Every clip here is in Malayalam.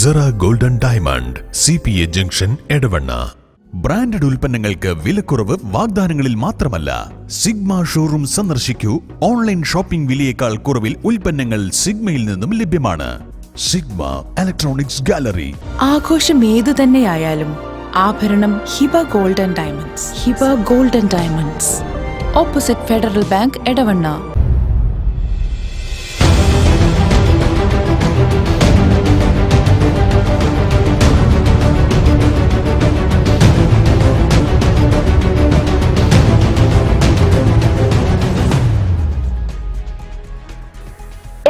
Cera golden diamond CPA junction Edavanna. Branded ഉൽപ്പന്നങ്ങൾക്ക് വിലക്കുറവ് വാഗ്ദാനങ്ങളിൽ മാത്രമല്ല, സിഗ്മ ഷോറൂം സന്ദർശിക്കൂ. ഓൺലൈൻ ഷോപ്പിംഗ് വിലയേക്കാൾ കുറവിൽ ഉൽപ്പന്നങ്ങൾ സിഗ്മയിൽ നിന്നും ലഭ്യമാണ്. Sigma electronics gallery. ആഘോഷം ഏതു തന്നെയായാലും ആഭരണം Hiba golden diamonds. Hiba golden diamonds, opposite federal bank, Edavanna.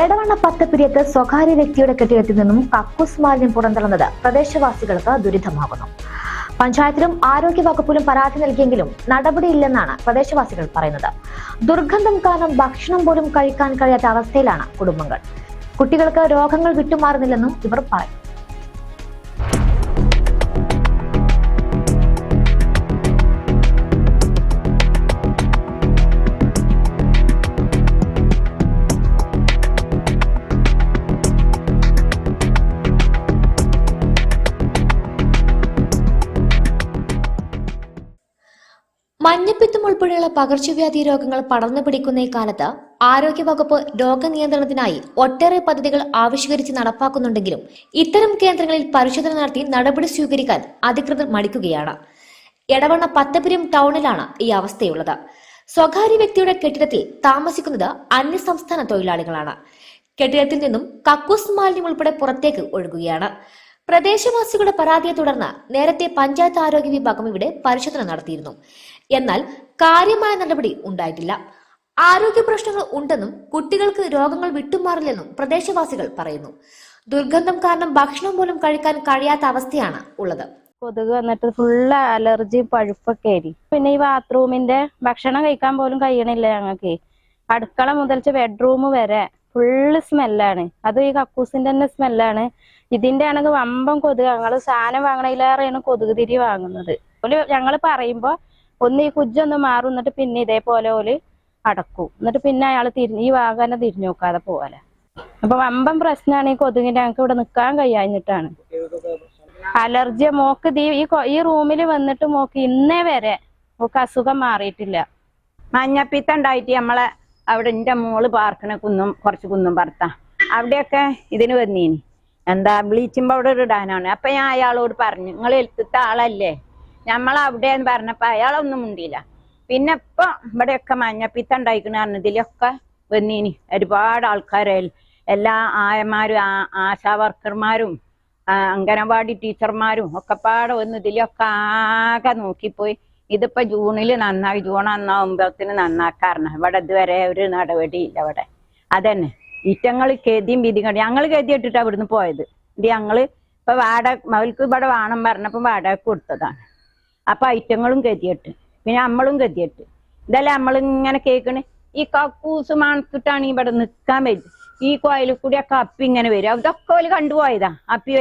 Edavanna പത്തപ്പിരിയത്ത് സ്വകാര്യ വ്യക്തിയുടെ കെട്ടിടത്തിൽ നിന്നും കക്കൂസ് മാലിന്യം പുറന്തള്ളുന്നത് പ്രദേശവാസികൾക്ക് ദുരിതമാകുന്നു. പഞ്ചായത്തിലും ആരോഗ്യ വകുപ്പിലും പരാതി നൽകിയെങ്കിലും നടപടിയില്ലെന്നാണ് പ്രദേശവാസികൾ പറയുന്നത്. ദുർഗന്ധം കാരണം ഭക്ഷണം പോലും കഴിക്കാൻ കഴിയാത്ത അവസ്ഥയിലാണ് കുടുംബങ്ങൾ. കുട്ടികൾക്ക് രോഗങ്ങൾ വിട്ടുമാറുന്നില്ലെന്നും ഇവർ പറയും. മഞ്ഞപ്പിത്തം ഉൾപ്പെടെയുള്ള പകർച്ചവ്യാധി രോഗങ്ങൾ പടർന്നു പിടിക്കുന്ന ഈ കാലത്ത് ആരോഗ്യവകുപ്പ് രോഗനിയന്ത്രണത്തിനായി ഒട്ടേറെ പദ്ധതികൾ ആവിഷ്കരിച്ച് നടപ്പാക്കുന്നുണ്ടെങ്കിലും ഇത്തരം കേന്ദ്രങ്ങളിൽ പരിശോധന നടത്തി നടപടി സ്വീകരിക്കാൻ അധികൃതർ മടിക്കുകയാണ്. എടവണ്ണ പത്തപ്പിരിയം ടൗണിലാണ് ഈ അവസ്ഥയുള്ളത്. സ്വകാര്യ വ്യക്തിയുടെ കെട്ടിടത്തിൽ താമസിക്കുന്നത് അന്യസംസ്ഥാന തൊഴിലാളികളാണ്. കെട്ടിടത്തിൽ നിന്നും കക്കൂസ് മാലിന്യം ഉൾപ്പെടെ പുറത്തേക്ക് ഒഴുകുകയാണ്. പ്രദേശവാസികളുടെ പരാതിയെ തുടർന്ന് നേരത്തെ പഞ്ചായത്ത് ആരോഗ്യ വിഭാഗം ഇവിടെ പരിശോധന നടത്തിയിരുന്നു. എന്നാൽ കാര്യമായ നടപടി ഉണ്ടായിട്ടില്ല. ആരോഗ്യ പ്രശ്നങ്ങൾ ഉണ്ടെന്നും കുട്ടികൾക്ക് രോഗങ്ങൾ വിട്ടുമാറില്ലെന്നും പ്രദേശവാസികൾ പറയുന്നു. ദുർഗന്ധം കാരണം ഭക്ഷണം പോലും കഴിക്കാൻ കഴിയാത്ത അവസ്ഥയാണ് ഉള്ളത്. കൊതുക് വന്നിട്ട് ഫുള്ള് അലർജി പഴുപ്പൊക്കെ ആയിരിക്കും. പിന്നെ ഈ ബാത്റൂമിന്റെ ഭക്ഷണം കഴിക്കാൻ പോലും കഴിയണില്ല ഞങ്ങൾക്ക്. അടുക്കള മുതൽ ബെഡ്റൂം വരെ ഫുള്ള് സ്മെല്ലാണ്. അത് ഈ കക്കൂസിന്റെ തന്നെ സ്മെല്ലാണ്. ഇതിന്റെ ആണെങ്കിൽ വമ്പം കൊതുക്. ഞങ്ങള് സാധനം വാങ്ങണതിലേറെയാണ് കൊതുക് തിരി വാങ്ങുന്നത്. ഞങ്ങള് പറയുമ്പോ ഒന്ന് ഈ കുജ്ജൊന്ന് മാറും, എന്നിട്ട് പിന്നെ ഇതേപോലെ ഓല് അടക്കും. എന്നിട്ട് പിന്നെ അയാൾ ഈ വാഹനം തിരിഞ്ഞു നോക്കാതെ പോകാല. അപ്പൊ വമ്പം പ്രശ്നമാണ് ഈ കൊതുകിന്റെ. ഞങ്ങൾക്ക് ഇവിടെ നിക്കാൻ കഴിയാഞ്ഞിട്ടാണ്. അലർജി മോക്ക് ഈ റൂമിൽ വന്നിട്ട് മോക്ക് ഇന്നേ വരെ മോക്ക് അസുഖം മാറിയിട്ടില്ല. മഞ്ഞപ്പിത്തം ഉണ്ടായിട്ട് നമ്മളെ അവിടെ എൻ്റെ മോള് പാർക്കണ കുറച്ച് കുന്നും പറത്താ അവിടെയൊക്കെ ഇതിന് വന്നീനി. എന്താ ബ്ലീച്ചിങ് പൗഡർ ഇടാനാണ്. അപ്പൊ ഞാൻ അയാളോട് പറഞ്ഞു, നിങ്ങൾ എഴുത്തത്തെ ആളല്ലേ, നമ്മളവിടെയെന്ന് പറഞ്ഞപ്പോ അയാളൊന്നും മുണ്ടിയില്ല. പിന്നെ ഇപ്പൊ ഇവിടെയൊക്കെ മഞ്ഞപ്പിത്തം ഉണ്ടായിക്കണ ഇതിലൊക്കെ വന്നീനി ഒരുപാട് ആൾക്കാരെ. എല്ലാ ആയമാരും ആശാ വർക്കർമാരും അംഗനവാടി ടീച്ചർമാരും ഒക്കെ പാടെ വന്ന് ഇതിലൊക്കെ ആകെ നോക്കിപ്പോയി. ഇതിപ്പോ ജൂണിൽ നന്നായി, ജൂൺ 1 നന്നാക്കാറുണ്ട്. ഇവിടെ ഇതുവരെ ഒരു നടപടിയില്ല ഇവിടെ. അതന്നെ ഈറ്റങ്ങൾ കെതിയും വിധിയും കണ്ടി ഞങ്ങൾ കെതി ഇട്ടിട്ടാ ഇവിടുന്ന് പോയത്. ഇത് ഞങ്ങള് ഇപ്പൊ അവൾക്ക് ഇവിടെ വേണം പറഞ്ഞപ്പോ വാടക കൊടുത്തതാണ്. അപ്പൊ ഐറ്റങ്ങളും ഗതിയിട്ട്, പിന്നെ നമ്മളും ഗതിയിട്ട്. ഇതല്ലേ നമ്മളിങ്ങനെ കേൾക്കണ്. ഈ കക്കൂസ് മണത്തിട്ടാണ് ഇവിടെ നിൽക്കാൻ പറ്റും. ഈ കോയിലിൽ കൂടിയൊക്കെ അപ്പി ഇങ്ങനെ വരും. അതൊക്കെ ഓല് കണ്ടുപോയതാ. അപ്പി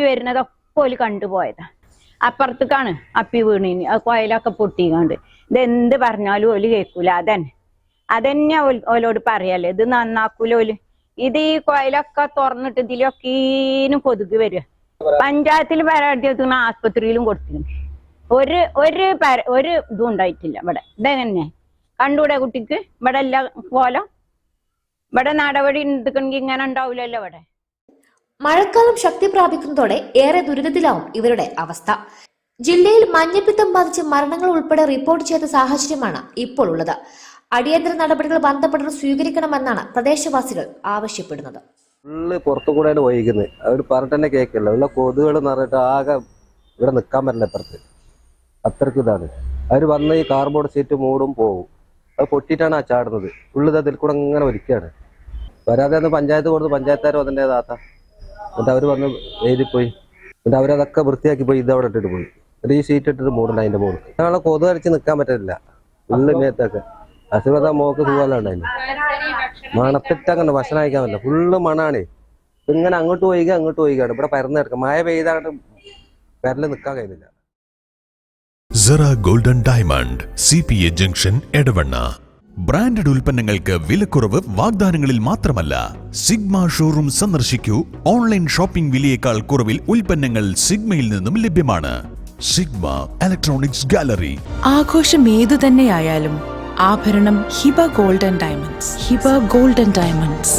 വരുന്നതൊക്കെ ഓല് കണ്ടുപോയതാ. അപ്പുറത്തേക്കാണ് അപ്പി വീണിന്. ആ കോയിലൊക്കെ പൊട്ടിക്കാണ്ട്. ഇതെന്ത് പറഞ്ഞാലും ഓല് കേൾക്കൂല. അതന്നെ ഓലോട് പറയല്ലേ, ഇത് നന്നാക്കൂല ഓല്. ഇത് ഈ കോയിലൊക്കെ തുറന്നിട്ട് ഇതിലൊക്കീനും കൊതുക് വരിക. പഞ്ചായത്തിൽ പരാതി എത്തുന്ന ആസ്പത്രിയിലും കൊടുത്തിരുന്നു. ഒരു ഇതും ഉണ്ടായിട്ടില്ല ഇവിടെ. ഇതെന്നെ കണ്ടൂടെ കുട്ടിക്ക് ഇവിടെ എല്ലാം പോലെ ഇവിടെ നടപടി എടുക്കണമെങ്കിൽ ഇങ്ങനെ ഉണ്ടാവില്ലല്ലോ ഇവിടെ. മഴക്കാലം ശക്തി പ്രാപിക്കുന്നതോടെ ഏറെ ദുരിതത്തിലാവും ഇവരുടെ അവസ്ഥ. ജില്ലയിൽ മഞ്ഞപ്പിത്തം ബാധിച്ച് മരണങ്ങൾ ഉൾപ്പെടെ റിപ്പോർട്ട് ചെയ്ത സാഹചര്യമാണ് ഇപ്പോൾ ഉള്ളത്. അടിയന്തര നടപടികൾ ബന്ധപ്പെട്ടവർ സ്വീകരിക്കണമെന്നാണ് പ്രദേശവാസികൾ ആവശ്യപ്പെടുന്നത്. ഫുള്ള് പുറത്തു കൂടെയാണ് വൈകുന്നത്. അവർ പറഞ്ഞിട്ട് തന്നെ കേൾക്കില്ല. ഉള്ള കൊതുകൾ നിറഞ്ഞിട്ട് ആകെ ഇവിടെ നിൽക്കാൻ പറ്റില്ല. ഇപ്പുറത്ത് അത്രയ്ക്ക് ഇതാണ്. അവർ വന്ന് ഈ കാർബോർഡ് സീറ്റ് മൂടും പോകും. അത് പൊട്ടിയിട്ടാണ് ആ ചാടുന്നത്. ഫുള്ള് അതിൽ കൂടെ ഇങ്ങനെ വലിക്കുകയാണ്. വരാതെ ഒന്ന് പഞ്ചായത്ത് കൊടുത്ത് പഞ്ചായത്തുകാരും അതിൻ്റെ താത്ത. എന്നിട്ട് അവർ വന്ന് എഴുതിപ്പോയി. എന്നിട്ട് അവരതൊക്കെ വൃത്തിയാക്കി പോയി ഇതവിടെ ഇട്ടിട്ട് പോയി. എന്നിട്ട് ഈ സീറ്റ് ഇട്ടിട്ട് മൂടണ്ട അതിൻ്റെ മുകളിൽ. ഞങ്ങളെ കൊതു അടിച്ച് നിൽക്കാൻ പറ്റില്ല. Full മേത്തൊക്കെ അസുഖത mock സുഖമല്ലാണ്ടായിരുന്നു. മണത്തിട്ട് അങ്ങനെ ഭക്ഷണം കഴിക്കാൻ പറ്റില്ല. ഫുള്ള് മണാണ്. ഇങ്ങനെ അങ്ങോട്ട് പോയിക്കാണ്. ഇവിടെ പരന്ന് കിടക്കാം. മഴ പെയ്താണ്ട് പെരല് നിൽക്കാൻ കഴിയുന്നില്ല. സെറ golden diamond CPA junction Edavanna. Branded ഉൽപ്പന്നങ്ങൾക്ക് വിലക്കുറവ് വാഗ്ദാനങ്ങളിൽ മാത്രമല്ല, സിഗ്മ ഷോറൂം സന്ദർശിക്കൂ. ഓൺലൈൻ ഷോപ്പിംഗ് വിലയേക്കാൾ കുറവിൽ ഉൽപ്പന്നങ്ങൾ സിഗ്മയിൽ നിന്നും ലഭ്യമാണ്. Sigma electronics gallery. ആഘോഷം ഏതു തന്നെയായാലും ആഭരണം Hiba golden diamonds. Hiba golden diamonds,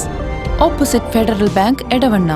opposite federal bank, Edavanna.